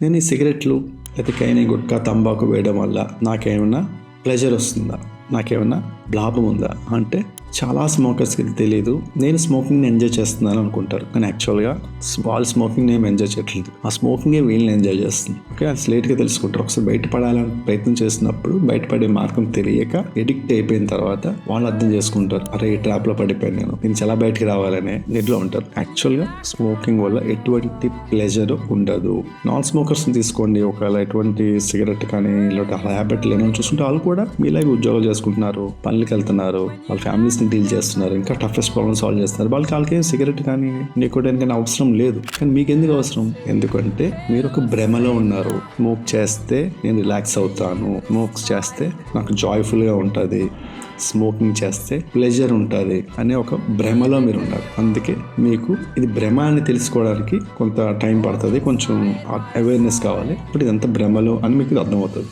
నేను ఈ సిగరెట్లు లేకపోతే కైని గుట్కా తంబాకు వేయడం వల్ల నాకేమైనా ప్లెజర్ వస్తుందా, నాకేమైనా లాభం ఉందా అంటే చాలా స్మోకర్స్కి ఇది తెలియదు. నేను స్మోకింగ్ని ఎంజాయ్ చేస్తున్నాను అనుకుంటారు, కానీ యాక్చువల్గా వాళ్ళు స్మోకింగ్ నేను ఎంజాయ్ చేయట్లేదు, ఆ స్మోకింగే వీళ్ళని ఎంజాయ్ చేస్తుంది. ఓకే, అది లేట్గా తెలుసుకుంటారు. ఒకసారి బయటపడాలని ప్రయత్నం చేసినప్పుడు బయటపడే మార్గం తెలియక ఎడిక్ట్ అయిపోయిన తర్వాత వాళ్ళు అర్థం చేసుకుంటారు, అరే ఈ ట్రాప్లో పడిపోయాను, నేను చాలా బయటికి రావాలనే నిద్రలో ఉంటారు. యాక్చువల్గా స్మోకింగ్ వల్ల ఎటువంటి ప్లెజర్ ఉండదు. నాన్ స్మోకర్స్ని తీసుకోండి, ఒకవేళ ఎటువంటి సిగరెట్ కానీ ఇలాంటి హ్యాబిట్ లేని చూసుకుంటే వాళ్ళు కూడా మీలాగే ఉద్యోగాలు చేసుకుంటున్నారు, పనులకి వెళ్తున్నారు, వాళ్ళ ఫ్యామిలీస్ని డీల్ చేస్తున్నారు, ఇంకా టఫెస్ట్ ప్రాబ్లమ్ సాల్వ్ చేస్తున్నారు. వాళ్ళకి సిగరెట్ కానీ నికోటిన్ కానీ అవసరం లేదు. కానీ మీకు ఎందుకు అవసరం? ఎందుకంటే మీరు ఒక భ్రమలో ఉన్నారు. స్మోక్ చేస్తే నేను రిలాక్స్ అవుతాను, స్మోక్ చేస్తే నాకు జాయ్ఫుల్గా ఉంటుంది, స్మోకింగ్ చేస్తే ప్లెజర్ ఉంటుంది అనే ఒక భ్రమలో మీరు ఉన్నారు. అందుకే మీకు ఇది భ్రమ అని తెలుసుకోవడానికి కొంత టైం పడుతుంది, కొంచెం అవేర్నెస్ కావాలి. ఇప్పుడు ఇదంతా భ్రమలో అని మీకు అర్థమవుతుంది.